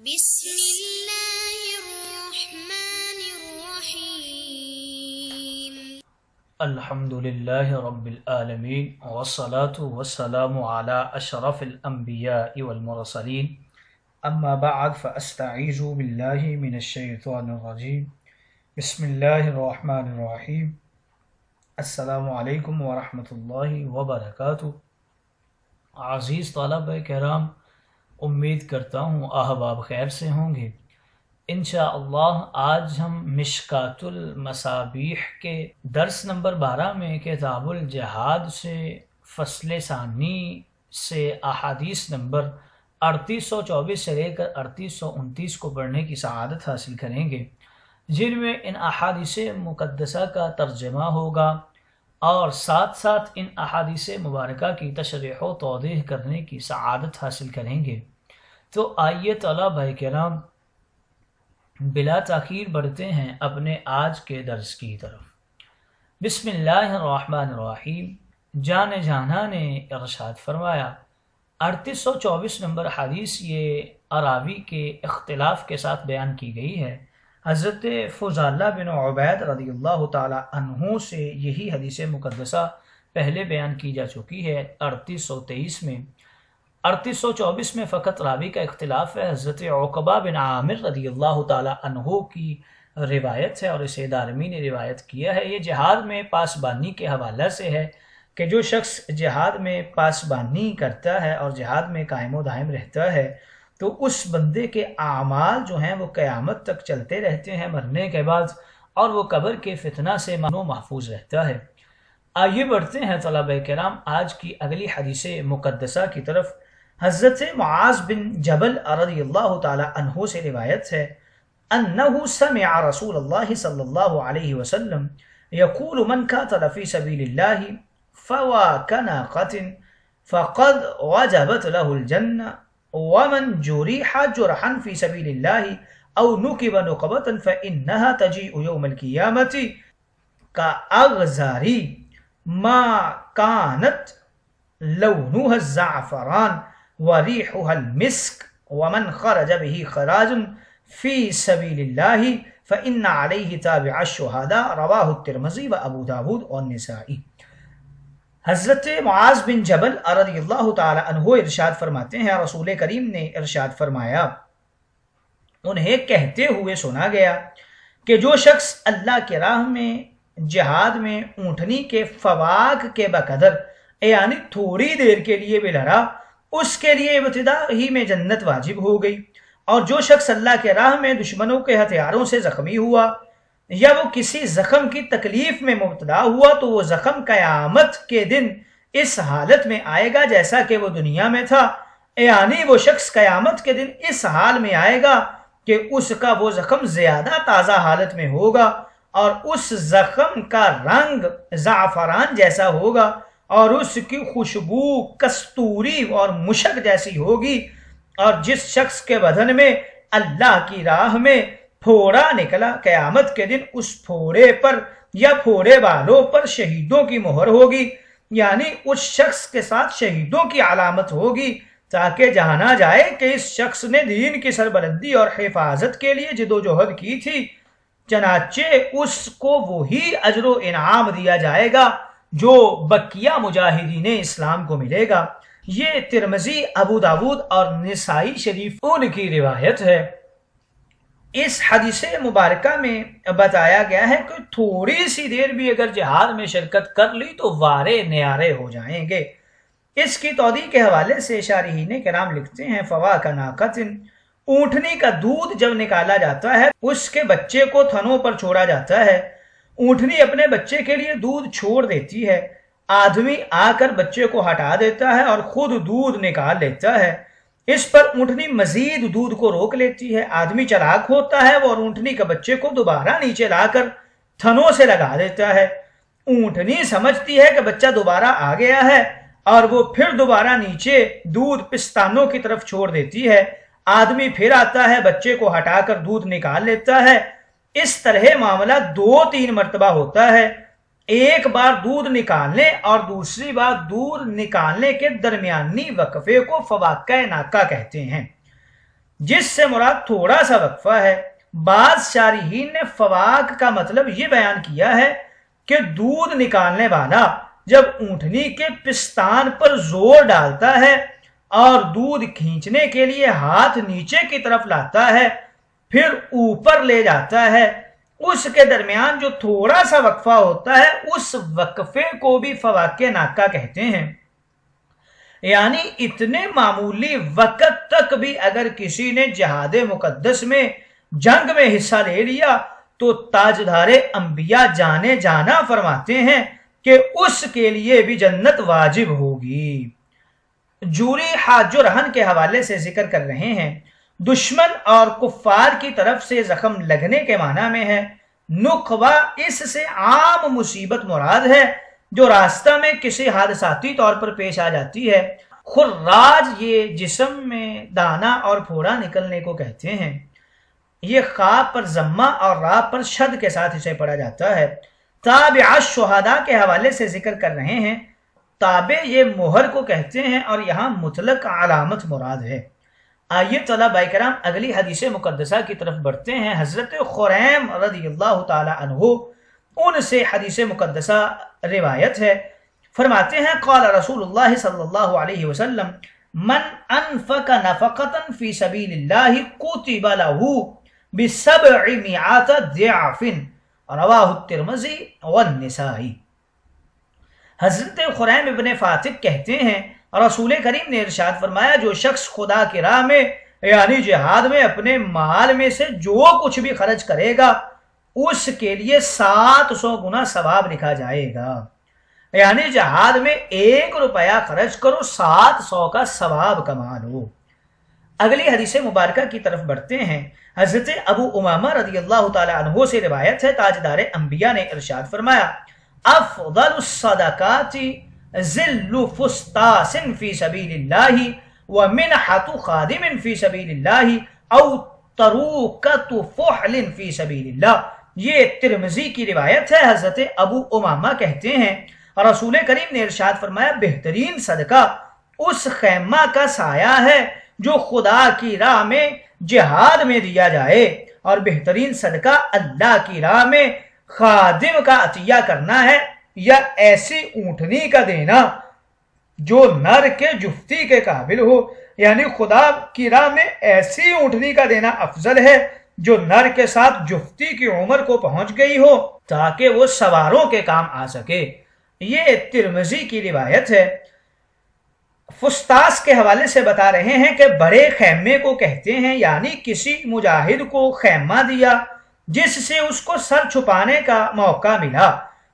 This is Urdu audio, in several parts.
بسم الله الرحمن الرحيم. الحمد لله رب العالمين والصلاة والسلام على أشرف الأنبياء والمرسلين أما بعد فأستعيذ بالله من الشيطان الرجيم بسم الله الرحمن الرحيم السلام علیکم ورحمۃ اللہ وبرکاتہ۔ عزیز طلبہ کرام، امید کرتا ہوں احباب خیر سے ہوں گے۔ انشاءاللہ آج ہم مشکات المصابیح کے درس نمبر 12 میں کتاب الجہاد سے فصل ثانی سے احادیث نمبر 3824 سے لے کر 3829 کو پڑھنے کی سعادت حاصل کریں گے، جن میں ان احادیث مقدسہ کا ترجمہ ہوگا اور ساتھ ساتھ ان احادیث مبارکہ کی تشریح و توضیح کرنے کی سعادت حاصل کریں گے۔ تو آئیے طلبہ کرام بلا تاخیر بڑھتے ہیں اپنے آج کے درس کی طرف۔ بسم اللہ الرحمن الرحیم۔ جان جانا نے ارشاد فرمایا، 3824 نمبر حدیث یہ اراوی کے اختلاف کے ساتھ بیان کی گئی ہے۔ حضرت فضالہ بن عبید رضی اللہ تعالی عنہ سے یہی حدیث مقدسہ پہلے بیان کی جا چکی ہے 3823 میں۔ 3824 میں فقط راوی کا اختلاف ہے۔ حضرت عقبہ بن عامر رضی اللہ تعالی عنہ کی روایت ہے اور اسے دارمی نے روایت کیا ہے۔ یہ جہاد میں پاسبانی کے حوالہ سے ہے کہ جو شخص جہاد میں پاسبانی کرتا ہے اور جہاد میں قائم و دائم رہتا ہے تو اس بندے کے اعمال جو ہیں وہ قیامت تک چلتے رہتے ہیں مرنے کے بعد، اور وہ قبر کے فتنہ سے محفوظ رہتا ہے۔ آئیے بڑھتے ہیں طلبہ کرام آج کی اگلی حدیث مقدسہ کی طرف۔ حضرت معاذ بن جبل رضی اللہ تعالی عنہ سے روایت ہے، انہ سمع رسول اللہ صلی اللہ علیہ وسلم یقول من قاتل فی سبیل اللہ فواک ناقۃ فقد وجبت له الجنہ ومن جرح جرحا في سبيل الله او نكب نقبة فإنها تجيء يوم القيامة كأغزار ما كانت لونها الزعفران وريحها المسك ومن خرج به خراج في سبيل الله فإن عليه تابع الشهداء رواه الترمذي وابو داود والنسائی۔ حضرت معاذ بن جبل رضی اللہ تعالی عنہ ارشاد فرماتے ہیں، رسول کریم نے ارشاد فرمایا، انہیں کہتے ہوئے سنا گیا کہ جو شخص اللہ کی راہ میں جہاد میں اونٹنی کے فواک کے بقدر یعنی تھوڑی دیر کے لیے بھی لڑا، اس کے لیے ابتدا ہی میں جنت واجب ہو گئی، اور جو شخص اللہ کے راہ میں دشمنوں کے ہتھیاروں سے زخمی ہوا یا وہ کسی زخم کی تکلیف میں مبتلا ہوا تو وہ زخم قیامت کے دن اس حالت میں آئے گا جیسا کہ وہ دنیا میں تھا، یعنی وہ شخص قیامت کے دن اس حال میں آئے گا کہ اس کا وہ زخم زیادہ تازہ حالت میں ہوگا اور اس زخم کا رنگ زعفران جیسا ہوگا اور اس کی خوشبو کستوری اور مشک جیسی ہوگی، اور جس شخص کے بدن میں اللہ کی راہ میں پھوڑا نکلا قیامت کے دن اس پھوڑے پر یا پھوڑے والوں پر شہیدوں کی مہر ہوگی، یعنی اس شخص کے ساتھ شہیدوں کی علامت ہوگی، تاکہ جانا جائے کہ اس شخص نے دین کی سربلندی اور حفاظت کے لیے جدوجہد کی تھی، چنانچہ اس کو وہی اجر و انعام دیا جائے گا جو بقیہ مجاہدین اسلام کو ملے گا۔ یہ ترمذی، ابو داود اور نسائی شریف ان کی روایت ہے۔ اس حدیث مبارکہ میں بتایا گیا ہے کہ تھوڑی سی دیر بھی اگر جہاد میں شرکت کر لی تو وارے نیارے ہو جائیں گے۔ اس کی توضیح کے حوالے سے شارحین کرام لکھتے ہیں، فواک ناقۃ، اونٹنی کا دودھ جب نکالا جاتا ہے اس کے بچے کو تھنوں پر چھوڑا جاتا ہے، اونٹنی اپنے بچے کے لیے دودھ چھوڑ دیتی ہے، آدمی آ کر بچے کو ہٹا دیتا ہے اور خود دودھ نکال لیتا ہے، اس پر اونٹنی مزید دودھ کو روک لیتی ہے، آدمی چلاک ہوتا ہے وہ اونٹنی کے بچے کو دوبارہ نیچے لا کر تھنوں سے لگا دیتا ہے، اونٹنی سمجھتی ہے کہ بچہ دوبارہ آ گیا ہے اور وہ پھر دوبارہ نیچے دودھ پستانوں کی طرف چھوڑ دیتی ہے، آدمی پھر آتا ہے بچے کو ہٹا کر دودھ نکال لیتا ہے۔ اس طرح معاملہ 2-3 مرتبہ ہوتا ہے، ایک بار دودھ نکالنے اور دوسری بار دودھ نکالنے کے درمیانی وقفے کو فواکہ ناکہ کہتے ہیں۔ جس سے مراد تھوڑا سا وقفہ ہے۔ بعض شارحین نے فواق کا مطلب یہ بیان کیا ہے کہ دودھ نکالنے والا جب اونٹنی کے پستان پر زور ڈالتا ہے اور دودھ کھینچنے کے لیے ہاتھ نیچے کی طرف لاتا ہے پھر اوپر لے جاتا ہے، اس کے درمیان جو تھوڑا سا وقفہ ہوتا ہے اس وقفے کو بھی فواق ناکہ کہتے ہیں۔ یعنی اتنے معمولی وقت تک بھی اگر کسی نے جہاد مقدس میں جنگ میں حصہ لے لیا تو تاجدار انبیاء جانے جانا فرماتے ہیں کہ اس کے لیے بھی جنت واجب ہوگی۔ جوری حاج و رہن کے حوالے سے ذکر کر رہے ہیں، دشمن اور کفار کی طرف سے زخم لگنے کے معنی میں ہے۔ نقبہ اس سے عام مصیبت مراد ہے جو راستہ میں کسی حادثاتی طور پر پیش آ جاتی ہے۔ خراج یہ جسم میں دانہ اور پھوڑا نکلنے کو کہتے ہیں۔ یہ خاء پر ضمہ اور راء پر شد کے ساتھ اسے پڑھا جاتا ہے۔ تابع الشہداء کے حوالے سے ذکر کر رہے ہیں، تابع یہ مہر کو کہتے ہیں اور یہاں مطلق علامت مراد ہے۔ آئیے طلبہ کرام اگلی حدیث مقدسہ کی طرف بڑھتے ہیں۔ حضرت خریم رضی اللہ تعالی عنہ ان سے حدیث مقدسہ روایت ہے، فرماتے ہیں قال رسول اللہ صلی اللہ علیہ وسلم من انفق نفقتا فی سبیل اللہ کتب له ب700 ضعف رواہ الترمذی والنسائی۔ حضرت خریم ابن فاتق کہتے ہیں رسول کریم نے ارشاد فرمایا جو شخص خدا کی راہ میں یعنی جہاد میں اپنے مال میں سے جو کچھ بھی خرچ کرے گا اس کے لیے 700 گنا ثواب لکھا جائے گا۔ یعنی جہاد میں 1 روپیہ خرچ کرو 700 کا ثواب کما لو۔ اگلی حدیث مبارکہ کی طرف بڑھتے ہیں۔ حضرت ابو امامہ رضی اللہ تعالی عنہ سے روایت ہے، تاجدار انبیاء نے ارشاد فرمایا افضل الصدقات ذل فسطاس فی سبیل اللہ ومنحۃ خادم فی سبیل اللہ او تروکۃ فحل فی سبیل اللہ۔ یہ ترمذی کی روایت ہے۔ حضرت ابو امامہ کہتے ہیں رسول کریم نے ارشاد فرمایا بہترین صدقہ اس خیمہ کا سایہ ہے جو خدا کی راہ میں جہاد میں دیا جائے، اور بہترین صدقہ اللہ کی راہ میں خادم کا عطیہ کرنا ہے یا ایسی اونٹنی کا دینا جو نر کے جفتی کے قابل ہو۔ یعنی خدا کی راہ میں ایسی اونٹنی کا دینا افضل ہے جو نر کے ساتھ جفتی کی عمر کو پہنچ گئی ہو تاکہ وہ سواروں کے کام آ سکے۔ یہ ترمذی کی روایت ہے۔ فسطاس کے حوالے سے بتا رہے ہیں کہ بڑے خیمے کو کہتے ہیں، یعنی کسی مجاہد کو خیمہ دیا جس سے اس کو سر چھپانے کا موقع ملا،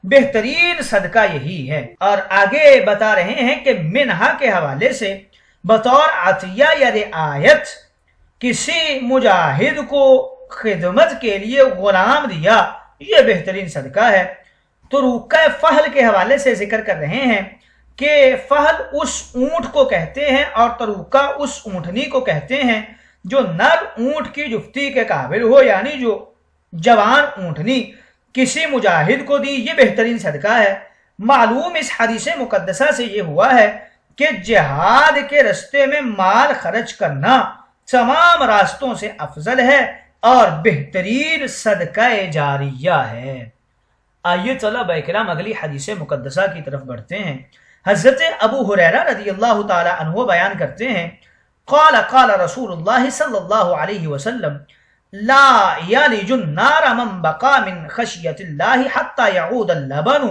بہترین صدقہ یہی ہے۔ اور آگے بتا رہے ہیں کہ منہا کے حوالے سے بطور عطیہ یا رعایت کسی مجاہد کو خدمت کے لیے غلام دیا، یہ بہترین صدقہ ہے۔ تروکہ فحل کے حوالے سے ذکر کر رہے ہیں کہ فحل اس اونٹ کو کہتے ہیں اور تروکہ اس اونٹنی کو کہتے ہیں جو نر اونٹ کی جفتی کے قابل ہو، یعنی جو جوان اونٹنی کسی مجاہد کو دی، یہ بہترین صدقہ ہے۔ معلوم اس حدیث مقدسہ سے یہ ہوا ہے کہ جہاد کے رستے میں مال خرچ کرنا تمام راستوں سے افضل ہے اور بہترین صدقہ جاریہ ہے۔ آئیے طلبہ اکرام اگلی حدیث مقدسہ کی طرف بڑھتے ہیں۔ حضرت ابو ہریرہ رضی اللہ تعالی عنہ بیان کرتے ہیں قال قال رسول اللہ صلی اللہ علیہ وسلم لا یلج النار من بقى من خشیت اللہ حتى يعود اللبن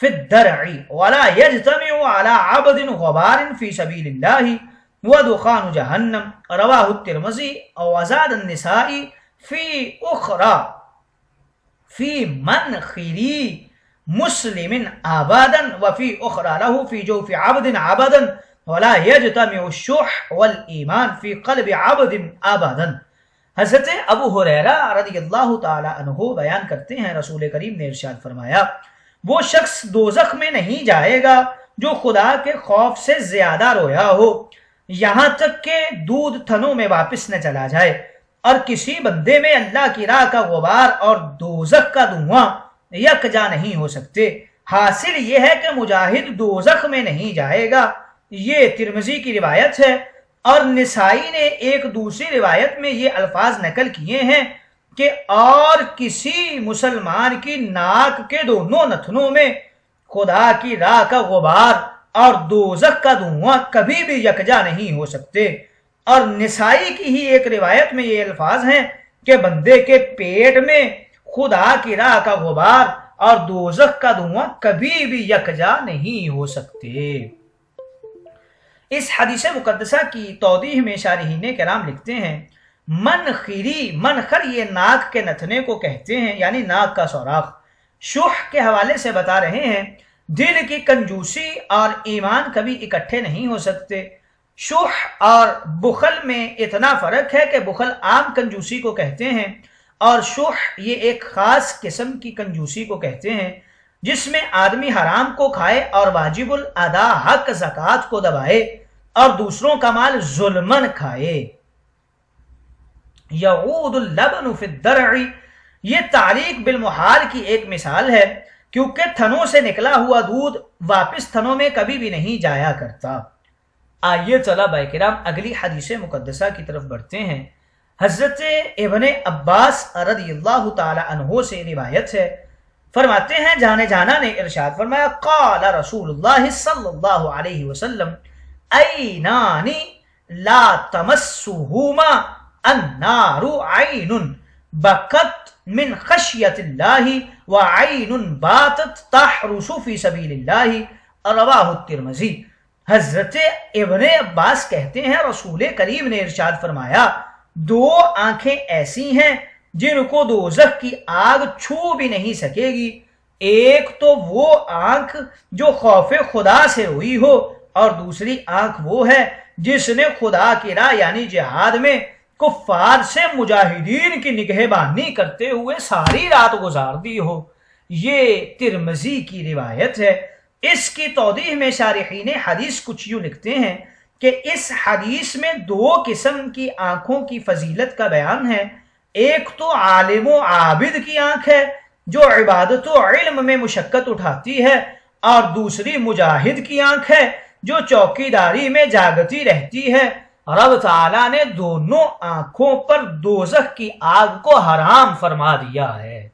في الدرع ولا يجتمع على عبد غبار في سبيل الله ودخان جہنم رواہ الترمذی وزاد النسائی فی اخرى فی منخری مسلم آبادا وفی اخرى له فی جوف عبد عبدا ولا يجتمع الشح والایمان فی قلب عبد آبادا۔ حضرت ابو ہریرہ رضی اللہ تعالی عنہ بیان کرتے ہیں رسول کریم نے ارشاد فرمایا وہ شخص دوزخ میں نہیں جائے گا جو خدا کے خوف سے زیادہ رویا ہو یہاں تک کہ دودھ تھنوں میں واپس نہ چلا جائے، اور کسی بندے میں اللہ کی راہ کا غبار اور دوزخ کا دھواں یکجا نہیں ہو سکتے۔ حاصل یہ ہے کہ مجاہد دوزخ میں نہیں جائے گا۔ یہ ترمذی کی روایت ہے اور نسائی نے ایک دوسری روایت میں یہ الفاظ نقل کیے ہیں کہ اور کسی مسلمان کی ناک کے دونوں نتنوں میں خدا کی راہ کا غبار اور دوزخ کا دھواں کبھی بھی یکجا نہیں ہو سکتے۔ اور نسائی کی ہی ایک روایت میں یہ الفاظ ہیں کہ بندے کے پیٹ میں خدا کی راہ کا غبار اور دوزخ کا دھواں کبھی بھی یکجا نہیں ہو سکتے۔ اس حدیث مقدسہ کی توضیح میں شارحین کرام لکھتے ہیں منخر یہ ناک کے نتنے کو کہتے ہیں، یعنی ناک کا سوراخ۔ شح کے حوالے سے بتا رہے ہیں دل کی کنجوسی اور ایمان کبھی اکٹھے نہیں ہو سکتے۔ شح اور بخل میں اتنا فرق ہے کہ بخل عام کنجوسی کو کہتے ہیں اور شح یہ ایک خاص قسم کی کنجوسی کو کہتے ہیں جس میں آدمی حرام کو کھائے اور واجب الادا حق زکوٰۃ کو دبائے اور دوسروں کا مال ظلمن کھائے۔ یعود اللبن فی الدرع یہ تعلیق بالمحال کی ایک مثال ہے، کیونکہ تھنوں سے نکلا ہوا دودھ واپس تھنوں میں کبھی بھی نہیں جایا کرتا۔ آئیے طلبہ کرام اگلی حدیث مقدسہ کی طرف بڑھتے ہیں۔ حضرت ابن عباس رضی اللہ تعالی عنہ سے روایت ہے، فرماتے ہیں جانے جانا نے ارشاد فرمایا قال رسول اللہ صلی اللہ علیہ وسلم عینانی لا تمسہما النار عین بکت من خشیت اللہ وعین باتت تحرس فی سبیل اللہ رواہ الترمذی۔ حضرت ابن عباس کہتے ہیں رسول کریم نے ارشاد فرمایا دو آنکھیں ایسی ہیں جن کو دوزخ کی آگ چھو بھی نہیں سکے گی، ایک تو وہ آنکھ جو خوف خدا سے روئی ہو اور دوسری آنکھ وہ ہے جس نے خدا کی راہ یعنی جہاد میں کفار سے مجاہدین کی نگہبانی کرتے ہوئے ساری رات گزار دی ہو۔ یہ ترمذی کی روایت ہے۔ اس کی توضیح میں شارحین حدیث کچھ یوں لکھتے ہیں کہ اس حدیث میں دو قسم کی آنکھوں کی فضیلت کا بیان ہے۔ ایک تو عالم و عابد کی آنکھ ہے جو عبادت و علم میں مشقت اٹھاتی ہے، اور دوسری مجاہد کی آنکھ ہے جو چوکی داری میں جاگتی رہتی ہے۔ رب تعالیٰ نے دونوں آنکھوں پر دوزخ کی آگ کو حرام فرما دیا ہے۔